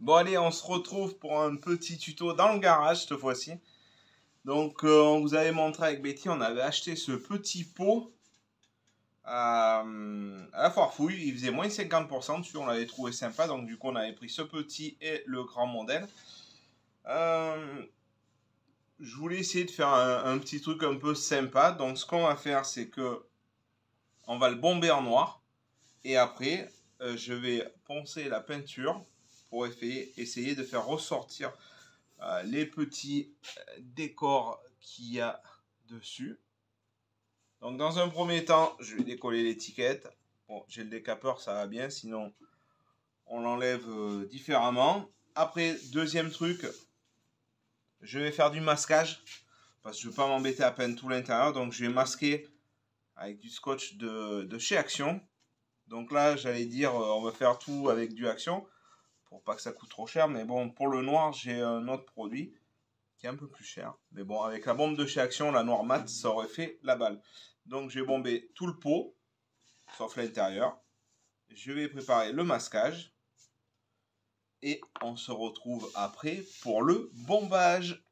Bon allez, on se retrouve pour un petit tuto dans le garage cette fois-ci. Donc on vous avait montré avec Betty, on avait acheté ce petit pot à la foire fouille. Il faisait moins de 50% dessus, on l'avait trouvé sympa. Donc du coup on avait pris ce petit et le grand modèle. Je voulais essayer de faire un petit truc un peu sympa. Donc ce qu'on va faire, c'est que on va le bomber en noir. Et après, je vais poncer la peinture pour essayer de faire ressortir les petits décors qu'il y a dessus. Donc dans un premier temps, je vais décoller l'étiquette. Bon, j'ai le décapeur, ça va bien, sinon on l'enlève différemment. Après, deuxième truc, je vais faire du masquage parce que je ne veux pas m'embêter à peindre tout l'intérieur. Donc je vais masquer avec du scotch de chez Action. Donc là, j'allais dire, on va faire tout avec du Action pour pas que ça coûte trop cher. Mais bon, pour le noir, j'ai un autre produit qui est un peu plus cher. Mais bon, avec la bombe de chez Action, la noire mat, ça aurait fait la balle. Donc je vais bomber tout le pot, sauf l'intérieur. Je vais préparer le masquage. Et on se retrouve après pour le bombage.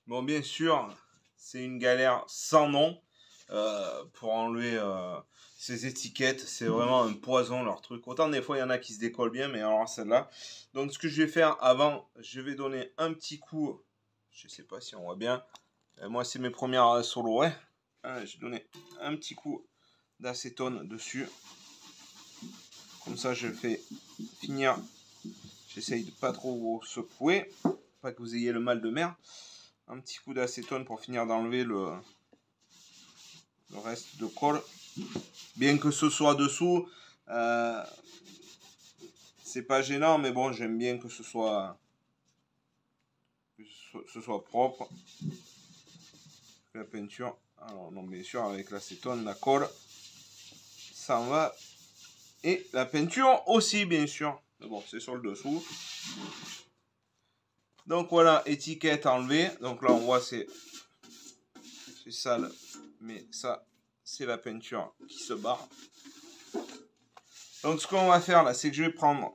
Bon, bien sûr, c'est une galère sans nom pour enlever ces étiquettes. C'est vraiment un poison leur truc. Autant des fois, il y en a qui se décollent bien, mais alors celle-là. Donc, ce que je vais faire avant, je vais donner un petit coup. Je ne sais pas si on voit bien. Moi, c'est mes premières solos. Ouais. Je vais donner un petit coup d'acétone dessus. Comme ça, je fais finir. J'essaye de pas trop vous secouer. Pas que vous ayez le mal de mer. Un petit coup d'acétone pour finir d'enlever le reste de colle. Bien que ce soit dessous, c'est pas gênant, mais bon, j'aime bien que ce soit propre. La peinture, alors non, bien sûr, avec l'acétone, la colle, ça en va. Et la peinture aussi, bien sûr. Mais bon, c'est sur le dessous. Donc voilà, étiquette enlevée. Donc là, on voit, c'est sale, mais ça, c'est la peinture qui se barre. Donc ce qu'on va faire là, c'est que je vais prendre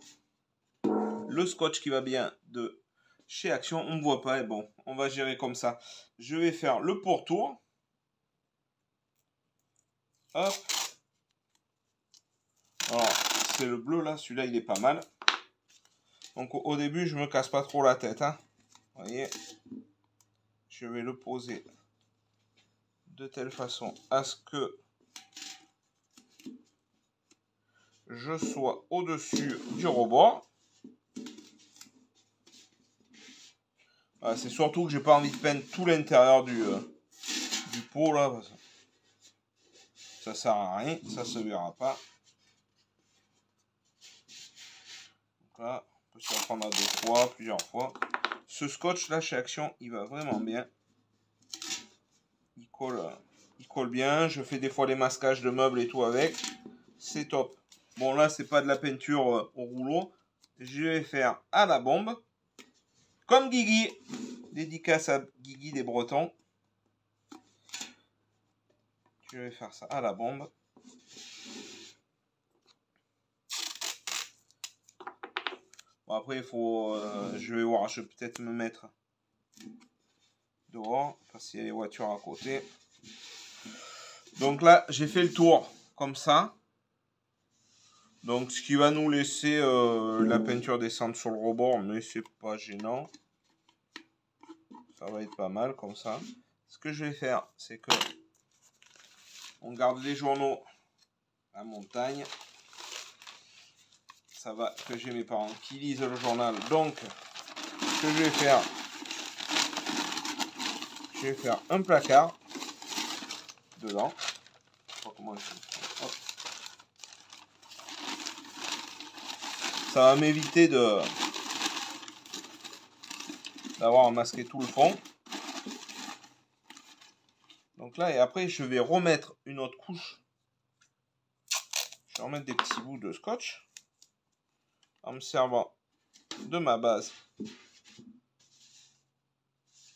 le scotch qui va bien de chez Action. On ne voit pas, et bon, on va gérer comme ça. Je vais faire le pourtour. Hop. Alors, c'est le bleu là, celui-là il est pas mal. Donc au début, je me casse pas trop la tête. Hein. Vous voyez, je vais le poser de telle façon à ce que je sois au-dessus du rebord. Voilà, c'est surtout que j'ai pas envie de peindre tout l'intérieur du pot là. Parce que ça sert à rien, ça se verra pas. Donc là, on peut se reprendre à 2 fois, plusieurs fois. Ce scotch là chez Action, il va vraiment bien. Il colle bien. Je fais des fois les masquages de meubles et tout avec. C'est top. Bon là, c'est pas de la peinture au rouleau. Je vais faire à la bombe. Comme Guigui. Dédicace à Guigui des Bretons. Je vais faire ça à la bombe. Bon, après, il faut... je vais voir, je vais peut-être me mettre dehors. Parce qu'il y a les voitures à côté. Donc là, j'ai fait le tour comme ça. Donc, ce qui va nous laisser la peinture descendre sur le rebord. Mais c'est pas gênant. Ça va être pas mal comme ça. Ce que je vais faire, c'est que on garde les journaux à montagne. Ça va que j'ai mes parents qui lisent le journal. Donc, ce que je vais faire un placard dedans. Je sais pas comment je fais. Hop. Ça va m'éviter d'avoir à masquer tout le fond. Donc là, et après, je vais remettre une autre couche. Je vais remettre des petits bouts de scotch en me servant de ma base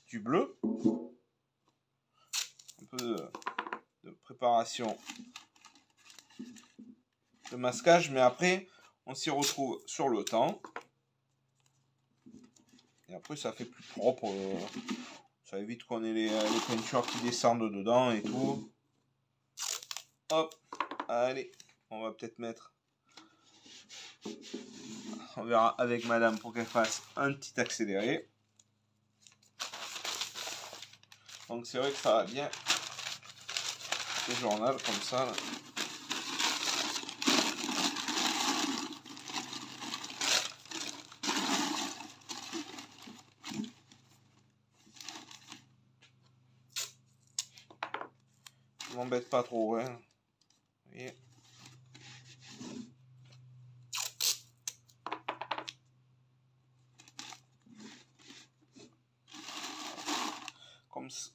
du bleu. Un peu de préparation de masquage, mais après, On s'y retrouve sur le temps. Et après, ça fait plus propre. Ça évite qu'on ait les peintures qui descendent dedans et tout. Hop, allez, on va peut-être mettre... On verra avec madame pour qu'elle fasse un petit accéléré. Donc c'est vrai que ça va bien. Le journal comme ça. Là. Je m'embête pas trop, hein. Vous voyez.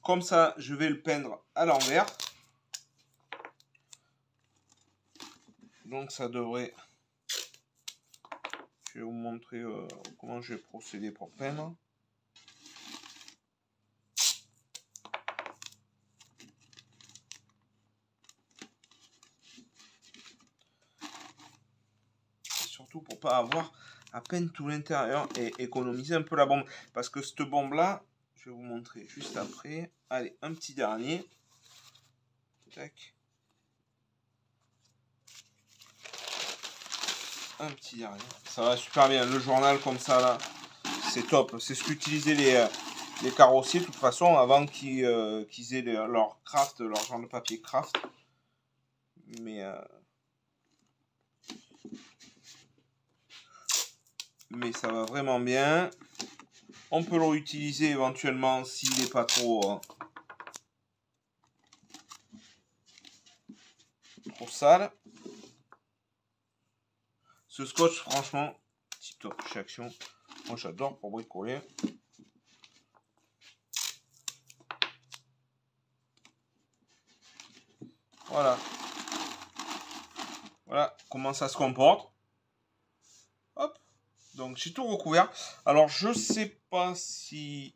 Comme ça, je vais le peindre à l'envers. Donc ça devrait... Je vais vous montrer comment je vais procéder pour peindre. Et surtout pour pas avoir à peindre tout l'intérieur et économiser un peu la bombe. Parce que cette bombe là, je vais vous montrer juste après. Allez, un petit dernier. Tac. Un petit dernier. Ça va super bien. Le journal comme ça là, c'est top. C'est ce qu'utilisaient les carrossiers de toute façon avant qu'ils aient leur craft, leur genre de papier craft. Mais ça va vraiment bien. On peut le réutiliser éventuellement s'il n'est pas trop sale. Ce scotch, franchement, tip top chez Action. Moi, j'adore pour bricoler. Voilà. Voilà comment ça se comporte. Hop. Donc, j'ai tout recouvert. Alors, je sais pas si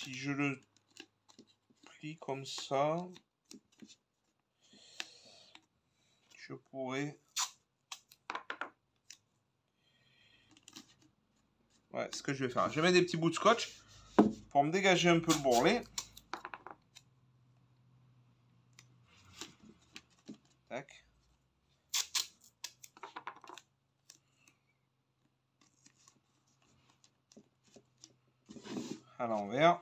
je le plie comme ça, je pourrais... Ouais, ce que je vais faire. Je vais mettre des petits bouts de scotch pour me dégager un peu le bourrelet. Tac. À l'envers.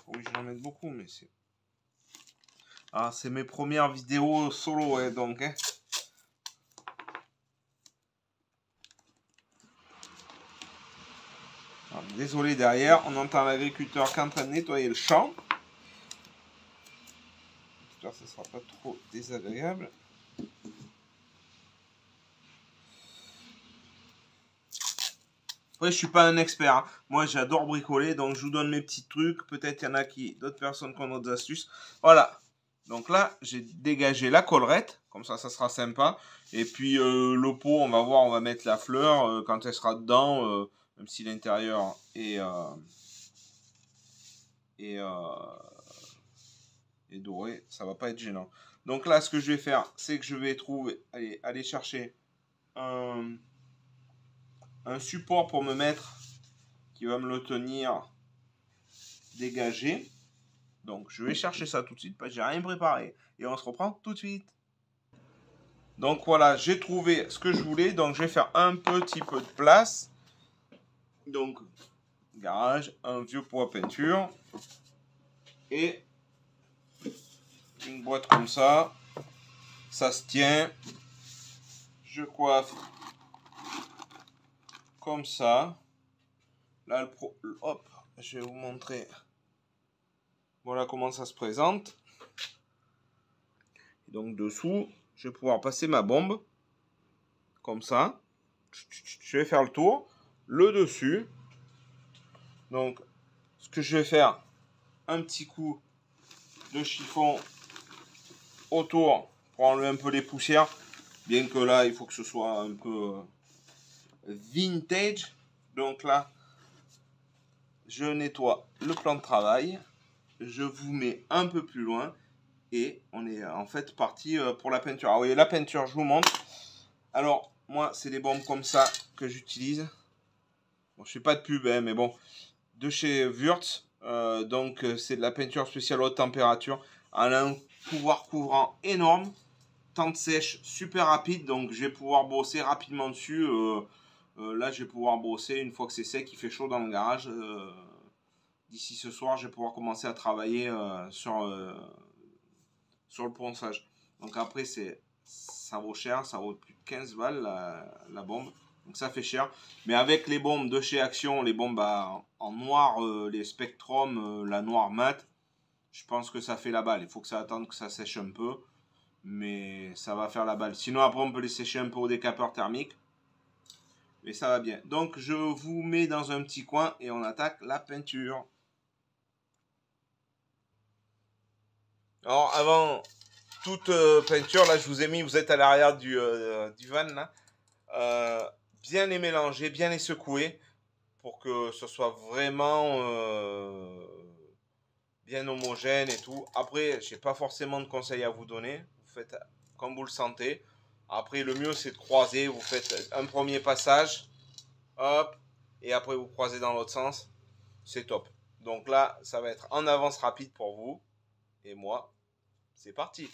Oui, je vais en mettre beaucoup, mais c'est... Ah, c'est mes premières vidéos solo, ouais, donc... Hein. Alors, désolé, derrière, on entend l'agriculteur qui est en train de nettoyer le champ. J'espère que ce ne sera pas trop désagréable. Après, je suis pas un expert. Hein. Moi, j'adore bricoler, donc je vous donne mes petits trucs. Peut-être il y en a d'autres personnes qui ont d'autres astuces. Voilà. Donc là, j'ai dégagé la collerette. Comme ça sera sympa. Et puis, le pot, on va voir, on va mettre la fleur quand elle sera dedans. Même si l'intérieur est doré, ça va pas être gênant. Donc là, ce que je vais faire, c'est que je vais aller chercher un support pour me mettre, qui va me le tenir dégagé. Donc je vais chercher ça tout de suite, parce que j'ai rien préparé. Et on se reprend tout de suite. Donc voilà, j'ai trouvé ce que je voulais. Donc je vais faire un petit peu de place. Donc, garage, un vieux pot à peinture. Et une boîte comme ça. Ça se tient. Je coiffe comme ça. Là, hop, je vais vous montrer. Voilà comment ça se présente. Donc dessous, je vais pouvoir passer ma bombe. Comme ça. Je vais faire le tour. Le dessus. Donc, ce que je vais faire, un petit coup de chiffon autour pour enlever un peu les poussières. Bien que là, il faut que ce soit un peu vintage. Donc là, je nettoie le plan de travail. Je vous mets un peu plus loin. Et on est en fait parti pour la peinture. Ah oui, la peinture, je vous montre. Alors, moi, c'est des bombes comme ça que j'utilise. Bon, je fais pas de pub, hein, mais bon. De chez Wurtz. Donc, c'est de la peinture spéciale haute température. Elle a un pouvoir couvrant énorme. Temps de sèche super rapide. Donc, je vais pouvoir bosser rapidement dessus. Là, je vais pouvoir bosser une fois que c'est sec. Il fait chaud dans le garage. D'ici ce soir, je vais pouvoir commencer à travailler sur le ponçage. Donc après, ça vaut cher, ça vaut plus de 15 balles la bombe. Donc ça fait cher. Mais avec les bombes de chez Action, les bombes en noir, les Spectrum, la noire mat, je pense que ça fait la balle. Il faut que ça attende que ça sèche un peu. Mais ça va faire la balle. Sinon après on peut les sécher un peu au décapeur thermique. Mais ça va bien. Donc je vous mets dans un petit coin et on attaque la peinture. Alors avant toute peinture, là je vous ai mis, vous êtes à l'arrière du van là, bien les mélanger, bien les secouer pour que ce soit vraiment bien homogène et tout. Après, j'ai pas forcément de conseils à vous donner, vous faites comme vous le sentez. Après, le mieux c'est de croiser, vous faites un premier passage, hop, et après vous croisez dans l'autre sens, c'est top. Donc là, ça va être en avance rapide pour vous et moi. C'est parti.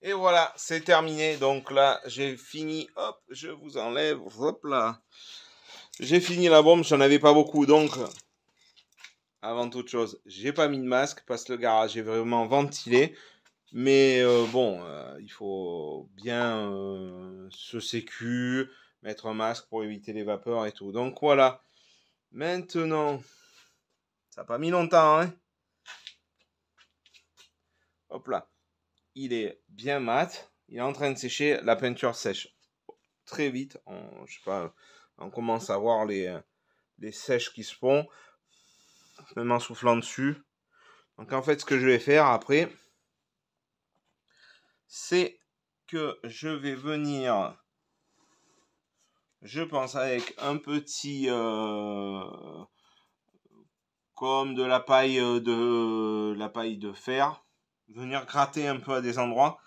Et voilà, c'est terminé. Donc là, j'ai fini. Hop, je vous enlève. Hop là. J'ai fini la bombe. J'en avais pas beaucoup. Donc, avant toute chose, j'ai pas mis de masque parce que le garage est vraiment ventilé. Mais bon, il faut bien se sécu, mettre un masque pour éviter les vapeurs et tout. Donc voilà. Maintenant, ça n'a pas mis longtemps, hein. Hop là. Il est bien mat. Il est en train de sécher. La peinture sèche très vite. Je sais pas, on commence à voir les sèches qui se font. Même en soufflant dessus. Donc en fait, ce que je vais faire après, c'est que je vais venir, je pense avec un petit, comme de la paille de fer, venir gratter un peu à des endroits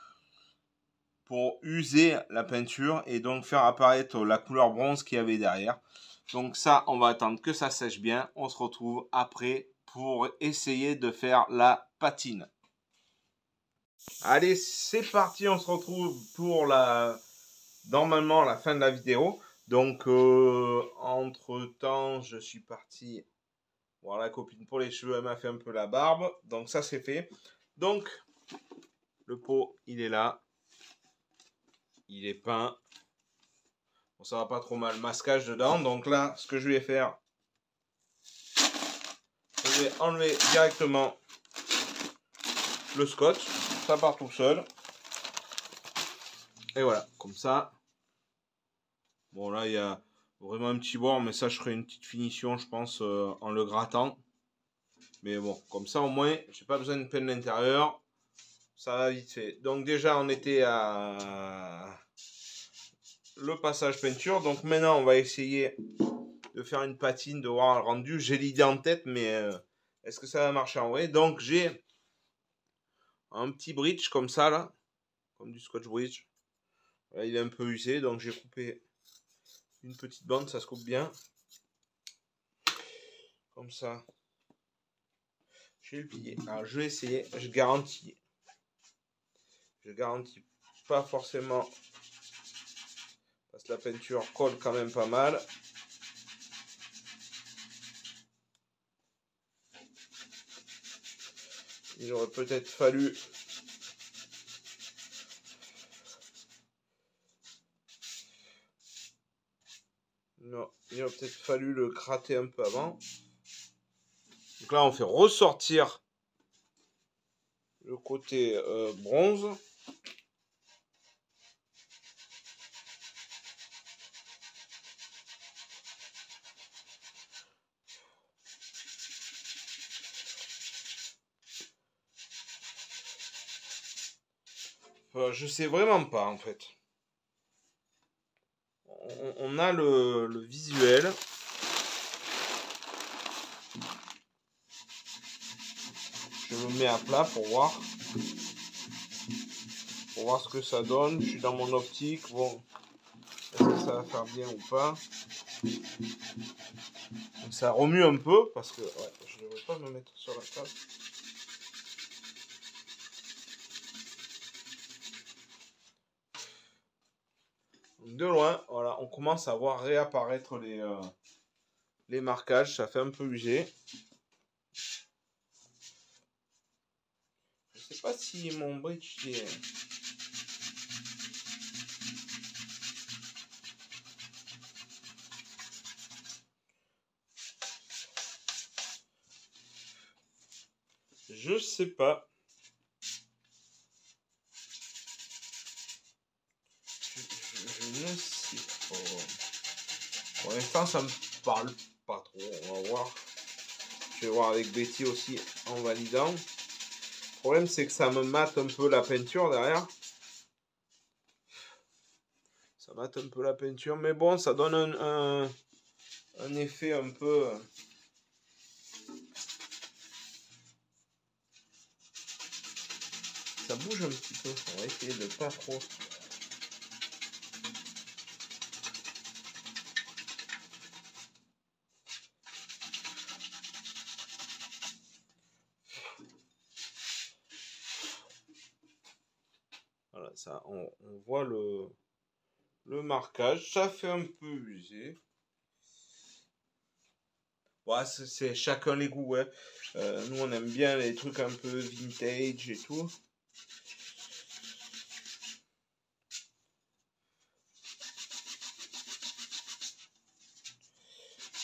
pour user la peinture et donc faire apparaître la couleur bronze qu'il y avait derrière. Donc ça, on va attendre que ça sèche bien. On se retrouve après pour essayer de faire la patine. Allez, c'est parti, on se retrouve pour normalement la fin de la vidéo. Donc, entre temps, je suis parti voir la copine pour les cheveux, elle m'a fait un peu la barbe. Donc, ça c'est fait. Donc, le pot, il est là. Il est peint. Bon, ça va pas trop mal. Masquage dedans. Donc là, ce que je vais faire, je vais enlever directement le scotch. Ça part tout seul. Et voilà, comme ça. Bon, là, il y a vraiment un petit bord, mais ça, je ferai une petite finition, je pense, en le grattant. Mais bon, comme ça, au moins, j'ai pas besoin de peindre l'intérieur. Ça va vite fait. Donc déjà, on était à le passage peinture. Donc maintenant, on va essayer de faire une patine, de voir le rendu. J'ai l'idée en tête, mais est-ce que ça va marcher en vrai? Donc j'ai un petit bridge comme ça, là. Comme du scotch bridge. Là, il est un peu usé, donc j'ai coupé une petite bande, ça se coupe bien. Comme ça. Je vais le plier. Alors je vais essayer, je garantis pas forcément, parce que la peinture colle quand même pas mal. Il aurait peut-être fallu le gratter un peu avant. Donc là on fait ressortir le côté bronze. Je sais vraiment pas en fait. On a le visuel. Je me mets à plat pour voir ce que ça donne. Je suis dans mon optique. Bon, est-ce que ça va faire bien ou pas? Donc ça remue un peu parce que ouais, je ne devrais pas me mettre sur la table. De loin, voilà, on commence à voir réapparaître les marquages. Ça fait un peu usé. Je sais pas si mon bridge est... Je sais pas. Je ne sais pas. Pour l'instant, ça me parle pas trop. On va voir. Je vais voir avec Betty aussi en validant. Le problème, c'est que ça me mate un peu la peinture derrière. Ça mate un peu la peinture. Mais bon, ça donne un effet un peu... Ça bouge un petit peu. On va essayer de pas trop... Voilà, ça, on voit le marquage. Ça fait un peu usé. Ouais, c'est chacun les goûts, ouais. Nous, on aime bien les trucs un peu vintage et tout.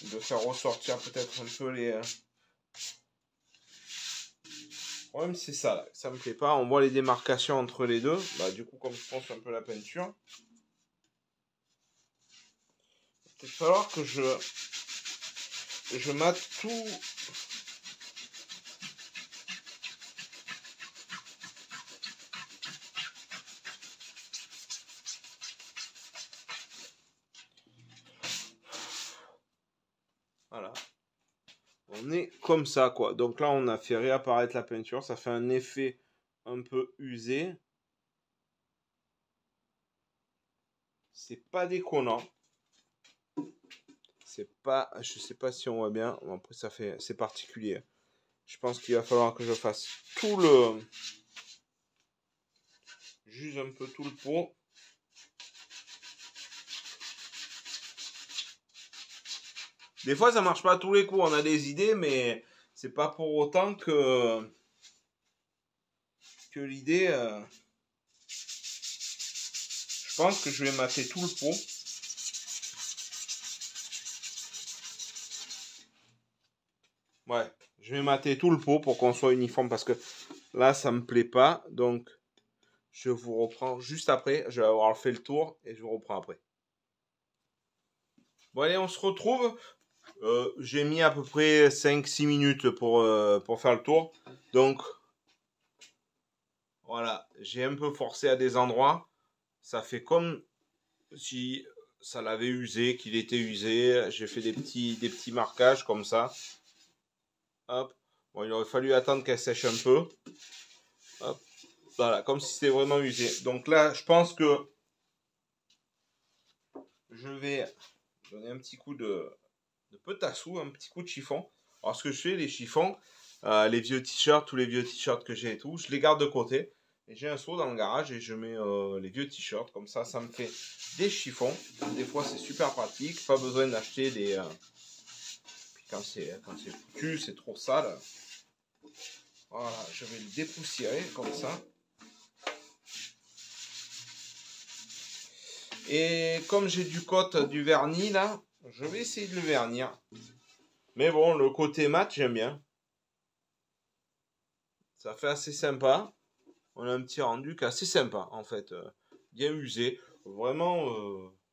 de faire ressortir peut-être un peu les... Le problème c'est ça, là, ça me plaît pas. On voit les démarcations entre les deux. Bah, du coup, comme je pense un peu la peinture, il va peut-être falloir que je mate tout. Voilà. On est comme ça, quoi. Donc là, on a fait réapparaître la peinture. Ça fait un effet un peu usé. C'est pas déconnant. C'est pas... Je sais pas si on voit bien. Bon, après, ça fait... C'est particulier. Je pense qu'il va falloir que je fasse tout le... Juste un peu tout le pot. Des fois, ça marche pas à tous les coups. On a des idées, mais c'est pas pour autant que l'idée... Je pense que je vais mater tout le pot. Ouais, je vais mater tout le pot pour qu'on soit uniforme parce que là, ça me plaît pas. Donc, je vous reprends juste après. Je vais avoir fait le tour et je vous reprends après. Bon, allez, on se retrouve. J'ai mis à peu près 5-6 minutes pour faire le tour. Donc, voilà, j'ai un peu forcé à des endroits. Ça fait comme si ça l'avait usé, qu'il était usé. J'ai fait des petits marquages comme ça. Hop. Bon, il aurait fallu attendre qu'elle sèche un peu. Hop. Voilà, comme si c'était vraiment usé. Donc là, je pense que je vais donner un petit coup de petassou, un petit coup de chiffon. Alors ce que je fais, les chiffons, les vieux t-shirts, tous les vieux t-shirts que j'ai et tout, je les garde de côté. Et j'ai un seau dans le garage et je mets les vieux t-shirts. Comme ça, ça me fait des chiffons. Des fois, c'est super pratique. Pas besoin d'acheter des... Puis quand c'est foutu, c'est trop sale. Voilà, je vais le dépoussiérer comme ça. Et comme j'ai du cote, du vernis là, je vais essayer de le vernir. Mais bon, le côté mat, j'aime bien. Ça fait assez sympa. On a un petit rendu qui est assez sympa en fait. Bien usé. Vraiment,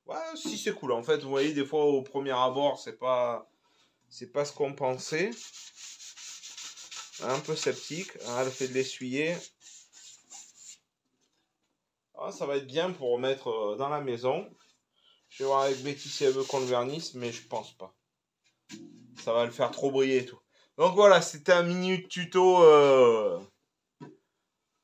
ouais, si c'est cool. En fait, vous voyez, des fois au premier abord, c'est pas ce qu'on pensait. Un peu sceptique. Ah, le fait de l'essuyer. Ah, ça va être bien pour remettre dans la maison. Je vais voir avec Betty si elle veut qu'on le vernisse, mais je pense pas. Ça va le faire trop briller et tout. Donc voilà, c'était un mini tuto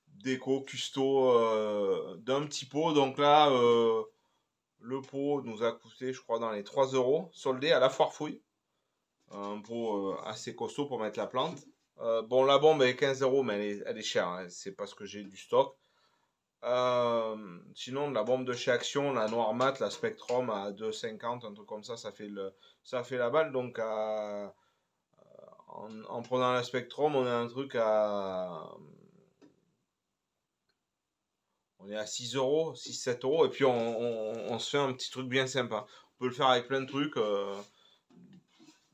déco, custo d'un petit pot. Donc là, le pot nous a coûté, je crois, dans les 3 €, soldé à la foire fouille. Un pot assez costaud pour mettre la plante. Bon, la bombe elle est 15 €, mais elle est chère. Hein. C'est parce que j'ai du stock. Sinon, la bombe de chez Action, la noire mat, la Spectrum à 2,50, un truc comme ça, ça fait la balle. Donc, en prenant la Spectrum, on a un truc à... On est à 6 €, 6-7 €, et puis on se fait un petit truc bien sympa. On peut le faire avec plein de trucs.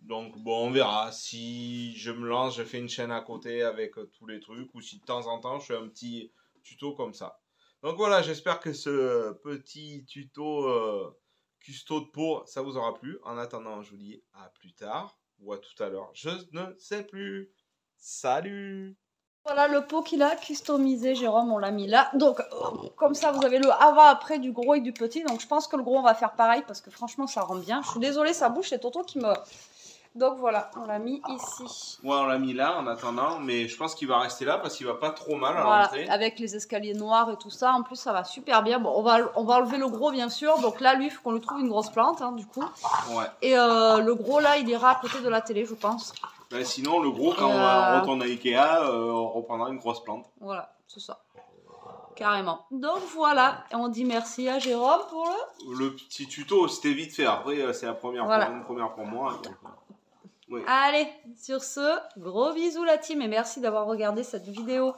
Donc, bon, on verra. Si je me lance, je fais une chaîne à côté avec tous les trucs, ou si de temps en temps, je fais un petit tuto comme ça. Donc voilà, j'espère que ce petit tuto custo de pot, ça vous aura plu. En attendant, je vous dis à plus tard, ou à tout à l'heure, je ne sais plus. Salut! Voilà le pot qu'il a customisé, Jérôme, on l'a mis là. Donc, comme ça, vous avez le avant-après du gros et du petit. Donc, je pense que le gros, on va faire pareil parce que franchement, ça rend bien. Je suis désolée, ça bouge, c'est Toto qui me... Donc, voilà, on l'a mis ici. Ouais, on l'a mis là en attendant, mais je pense qu'il va rester là parce qu'il va pas trop mal à Voilà, l'entrée. avec les escaliers noirs et tout ça. En plus, ça va super bien. Bon, on va enlever le gros, bien sûr. Donc là, lui, il faut qu'on lui trouve une grosse plante, hein, du coup. Ouais. Et le gros, là, il ira à côté de la télé, je pense. Ben, sinon, le gros, quand on retourne à Ikea, on reprendra une grosse plante. Voilà, c'est ça. Carrément. Donc voilà, et on dit merci à Jérôme pour le petit tuto. C'était vite fait. Après, c'est la première voilà. fois, une première pour moi. Donc, oui. Allez, sur ce, gros bisous la team et merci d'avoir regardé cette vidéo.